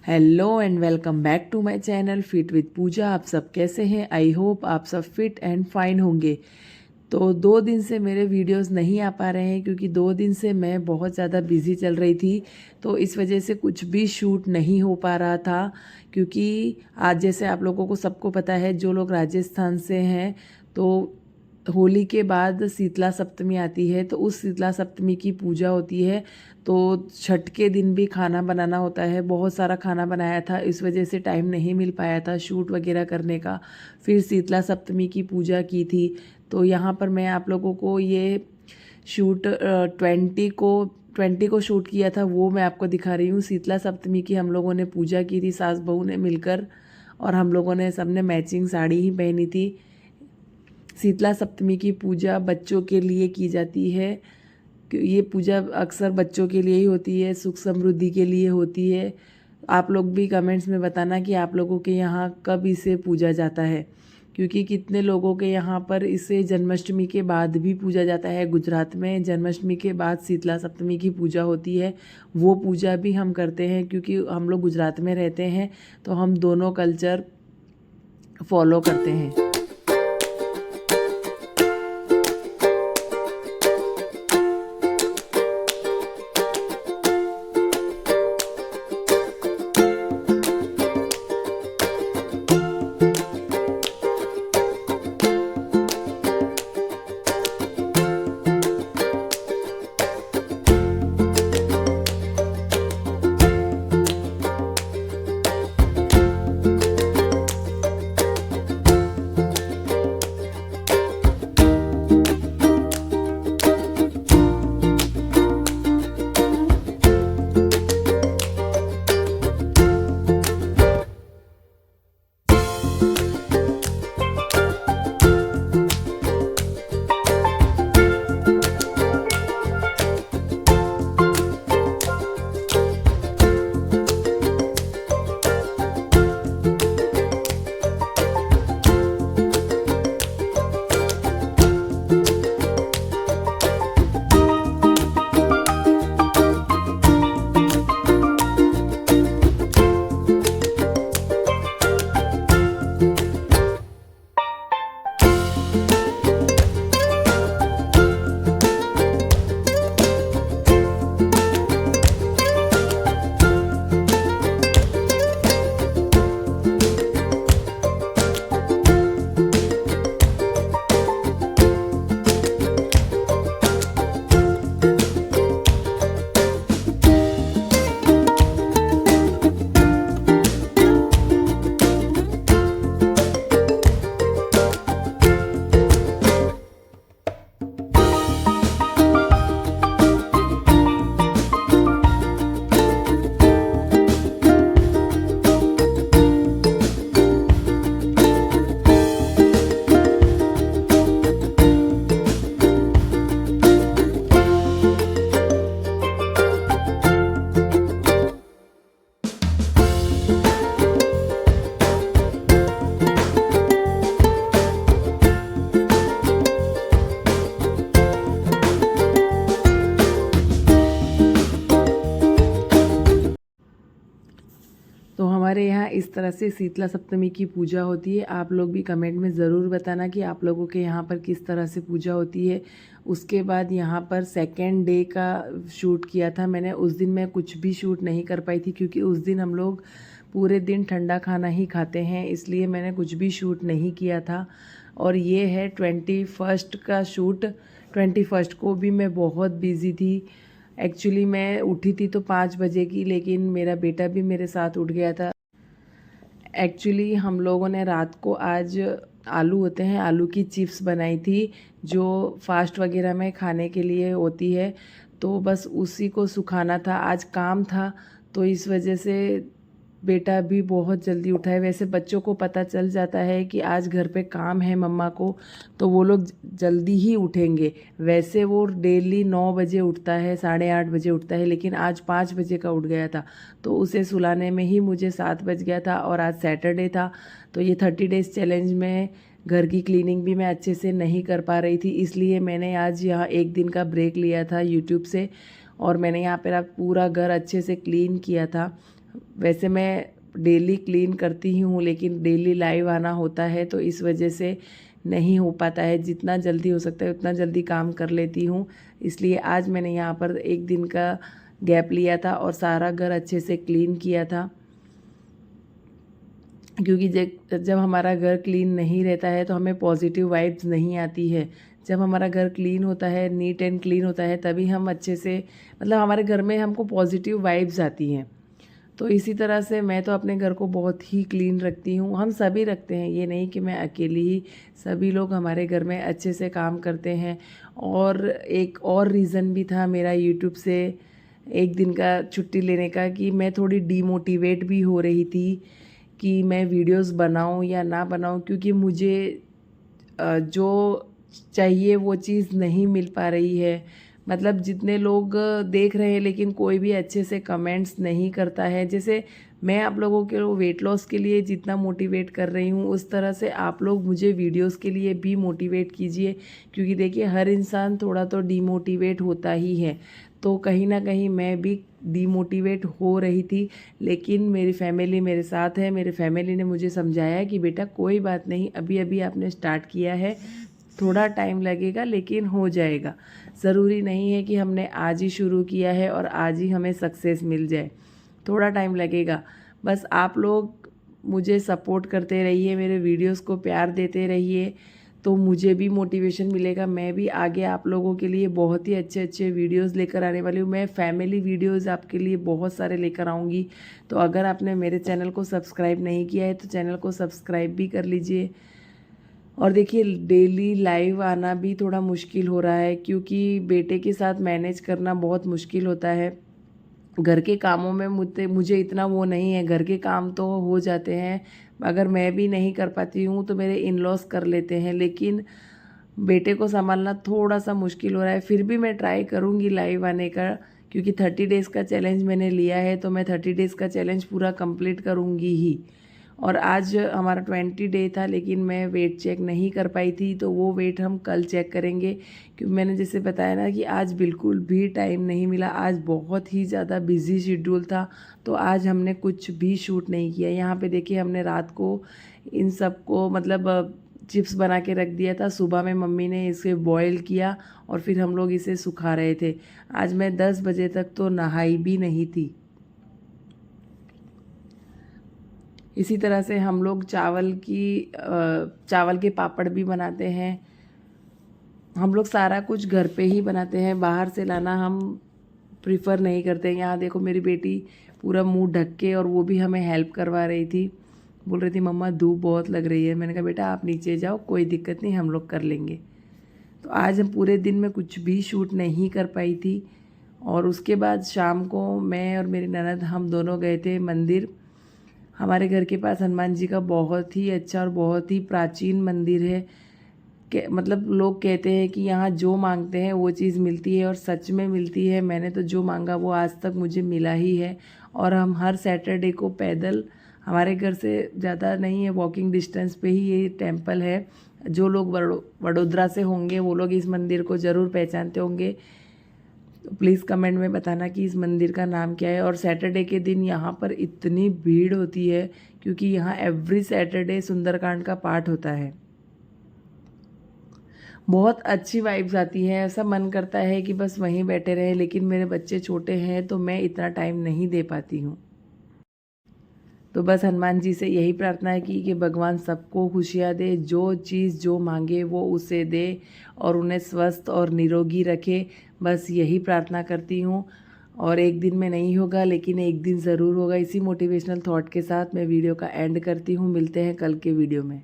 Hello and welcome back to my channel fit with Pooja. आप सब कैसे हैं? आई होप आप सब फिट एंड फाइन होंगे। तो 2 दिन से मेरे वीडियोस नहीं आ पा रहे हैं क्योंकि 2 दिन से मैं बहुत ज़्यादा बिज़ी चल रही थी, तो इस वजह से कुछ भी शूट नहीं हो पा रहा था। क्योंकि आज जैसे आप लोगों को सबको पता है, जो लोग राजस्थान से हैं, तो होली के बाद शीतला सप्तमी आती है, तो उस शीतला सप्तमी की पूजा होती है। तो छठ के दिन भी खाना बनाना होता है, बहुत सारा खाना बनाया था, इस वजह से टाइम नहीं मिल पाया था शूट वगैरह करने का। फिर शीतला सप्तमी की पूजा की थी, तो यहाँ पर मैं आप लोगों को ये शूट 20 को शूट किया था, वो मैं आपको दिखा रही हूँ। शीतला सप्तमी की हम लोगों ने पूजा की थी, सास बहू ने मिलकर, और हम लोगों ने सबने मैचिंग साड़ी ही पहनी थी। शीतला सप्तमी की पूजा बच्चों के लिए की जाती है। ये पूजा अक्सर बच्चों के लिए ही होती है, सुख समृद्धि के लिए होती है। आप लोग भी कमेंट्स में बताना कि आप लोगों के यहाँ कब इसे पूजा जाता है, क्योंकि कितने लोगों के यहाँ पर इसे जन्माष्टमी के बाद भी पूजा जाता है। गुजरात में जन्माष्टमी के बाद शीतला सप्तमी की पूजा होती है, वो पूजा भी हम करते हैं। क्योंकि हम लोग गुजरात में रहते हैं, तो हम दोनों कल्चर फॉलो करते हैं। तो हमारे यहाँ इस तरह से शीतला सप्तमी की पूजा होती है। आप लोग भी कमेंट में ज़रूर बताना कि आप लोगों के यहाँ पर किस तरह से पूजा होती है। उसके बाद यहाँ पर सेकेंड डे का शूट किया था मैंने। उस दिन मैं कुछ भी शूट नहीं कर पाई थी, क्योंकि उस दिन हम लोग पूरे दिन ठंडा खाना ही खाते हैं, इसलिए मैंने कुछ भी शूट नहीं किया था। और ये है 21 का शूट। 21 को भी मैं बहुत बिज़ी थी। एक्चुअली मैं उठी थी तो 5 बजे की, लेकिन मेरा बेटा भी मेरे साथ उठ गया था। एक्चुअली हम लोगों ने रात को आज आलू होते हैं, आलू की चिप्स बनाई थी, जो फास्ट वगैरह में खाने के लिए होती है। तो बस उसी को सुखाना था, आज काम था, तो इस वजह से बेटा भी बहुत जल्दी उठा है। वैसे बच्चों को पता चल जाता है कि आज घर पे काम है मम्मा को, तो वो लोग जल्दी ही उठेंगे। वैसे वो डेली 9 बजे उठता है, 8:30 बजे उठता है, लेकिन आज 5 बजे का उठ गया था, तो उसे सुलाने में ही मुझे 7 बज गया था। और आज सैटरडे था, तो ये 30 डेज़ चैलेंज में घर की क्लीनिंग भी मैं अच्छे से नहीं कर पा रही थी, इसलिए मैंने आज यहाँ 1 दिन का ब्रेक लिया था यूट्यूब से, और मैंने यहाँ पर पूरा घर अच्छे से क्लीन किया था। वैसे मैं डेली क्लीन करती ही हूँ, लेकिन डेली लाइव आना होता है तो इस वजह से नहीं हो पाता है। जितना जल्दी हो सकता है उतना जल्दी काम कर लेती हूँ, इसलिए आज मैंने यहाँ पर एक दिन का गैप लिया था और सारा घर अच्छे से क्लीन किया था। क्योंकि जब हमारा घर क्लीन नहीं रहता है तो हमें पॉजिटिव वाइब्स नहीं आती है। जब हमारा घर क्लीन होता है, नीट एंड क्लीन होता है, तभी हम अच्छे से मतलब हमारे घर में हमको पॉजिटिव वाइब्स आती हैं। तो इसी तरह से मैं तो अपने घर को बहुत ही क्लीन रखती हूँ। हम सभी रखते हैं, ये नहीं कि मैं अकेली ही, सभी लोग हमारे घर में अच्छे से काम करते हैं। और एक और रीज़न भी था मेरा यूट्यूब से एक दिन का छुट्टी लेने का, कि मैं थोड़ी डीमोटिवेट भी हो रही थी कि मैं वीडियोस बनाऊं या ना बनाऊं, क्योंकि मुझे जो चाहिए वो चीज़ नहीं मिल पा रही है। मतलब जितने लोग देख रहे हैं लेकिन कोई भी अच्छे से कमेंट्स नहीं करता है। जैसे मैं आप लोगों के वेट लॉस के लिए जितना मोटिवेट कर रही हूँ, उस तरह से आप लोग मुझे वीडियोस के लिए भी मोटिवेट कीजिए, क्योंकि देखिए हर इंसान थोड़ा तो डीमोटिवेट होता ही है। तो कहीं ना कहीं मैं भी डीमोटिवेट हो रही थी, लेकिन मेरी फैमिली मेरे साथ है। मेरे फैमिली ने मुझे समझाया कि बेटा कोई बात नहीं, अभी अभी आपने स्टार्ट किया है, थोड़ा टाइम लगेगा लेकिन हो जाएगा। ज़रूरी नहीं है कि हमने आज ही शुरू किया है और आज ही हमें सक्सेस मिल जाए, थोड़ा टाइम लगेगा। बस आप लोग मुझे सपोर्ट करते रहिए, मेरे वीडियोस को प्यार देते रहिए, तो मुझे भी मोटिवेशन मिलेगा। मैं भी आगे आप लोगों के लिए बहुत ही अच्छे अच्छे वीडियोस लेकर आने वाली हूँ। मैं फैमिली वीडियोस आपके लिए बहुत सारे लेकर आऊँगी। तो अगर आपने मेरे चैनल को सब्सक्राइब नहीं किया है तो चैनल को सब्सक्राइब भी कर लीजिए। और देखिए डेली लाइव आना भी थोड़ा मुश्किल हो रहा है, क्योंकि बेटे के साथ मैनेज करना बहुत मुश्किल होता है। घर के कामों में मुझे इतना वो नहीं है, घर के काम तो हो जाते हैं, अगर मैं भी नहीं कर पाती हूँ तो मेरे इन लॉस कर लेते हैं, लेकिन बेटे को संभालना थोड़ा सा मुश्किल हो रहा है। फिर भी मैं ट्राई करूँगी लाइव आने का, क्योंकि 30 डेज़ का चैलेंज मैंने लिया है, तो मैं 30 डेज़ का चैलेंज पूरा कंप्लीट करूँगी ही। और आज हमारा 20 डे था, लेकिन मैं वेट चेक नहीं कर पाई थी, तो वो वेट हम कल चेक करेंगे। क्योंकि मैंने जैसे बताया ना कि आज बिल्कुल भी टाइम नहीं मिला, आज बहुत ही ज़्यादा बिजी शेड्यूल था, तो आज हमने कुछ भी शूट नहीं किया। यहाँ पे देखिए हमने रात को इन सब को मतलब चिप्स बना के रख दिया था, सुबह में मम्मी ने इसे बॉईल किया और फिर हम लोग इसे सुखा रहे थे। आज मैं 10 बजे तक तो नहाई भी नहीं थी। इसी तरह से हम लोग चावल के पापड़ भी बनाते हैं। हम लोग सारा कुछ घर पे ही बनाते हैं, बाहर से लाना हम प्रिफ़र नहीं करते। यहाँ देखो मेरी बेटी पूरा मुंह ढक के, और वो भी हमें हेल्प करवा रही थी, बोल रही थी मम्मा धूप बहुत लग रही है। मैंने कहा बेटा आप नीचे जाओ, कोई दिक्कत नहीं, हम लोग कर लेंगे। तो आज हम पूरे दिन में कुछ भी शूट नहीं कर पाई थी। और उसके बाद शाम को मैं और मेरी ननद हम दोनों गए थे मंदिर। हमारे घर के पास हनुमान जी का बहुत ही अच्छा और बहुत ही प्राचीन मंदिर है। मतलब लोग कहते हैं कि यहाँ जो मांगते हैं वो चीज़ मिलती है, और सच में मिलती है। मैंने तो जो मांगा वो आज तक मुझे मिला ही है। और हम हर सैटरडे को पैदल, हमारे घर से ज़्यादा नहीं है, वॉकिंग डिस्टेंस पे ही ये टेम्पल है। जो लोग वडोदरा से होंगे वो लोग इस मंदिर को ज़रूर पहचानते होंगे। तो प्लीज़ कमेंट में बताना कि इस मंदिर का नाम क्या है। और सैटरडे के दिन यहाँ पर इतनी भीड़ होती है, क्योंकि यहाँ एवरी सैटरडे सुंदरकांड का पाठ होता है। बहुत अच्छी वाइब्स आती है, ऐसा मन करता है कि बस वहीं बैठे रहे, लेकिन मेरे बच्चे छोटे हैं तो मैं इतना टाइम नहीं दे पाती हूँ। तो बस हनुमान जी से यही प्रार्थना है कि भगवान सबको खुशियाँ दे, जो चीज़ जो मांगे वो उसे दे, और उन्हें स्वस्थ और निरोगी रखे। बस यही प्रार्थना करती हूँ। और एक दिन में नहीं होगा, लेकिन एक दिन ज़रूर होगा। इसी मोटिवेशनल थॉट के साथ मैं वीडियो का एंड करती हूँ। मिलते हैं कल के वीडियो में।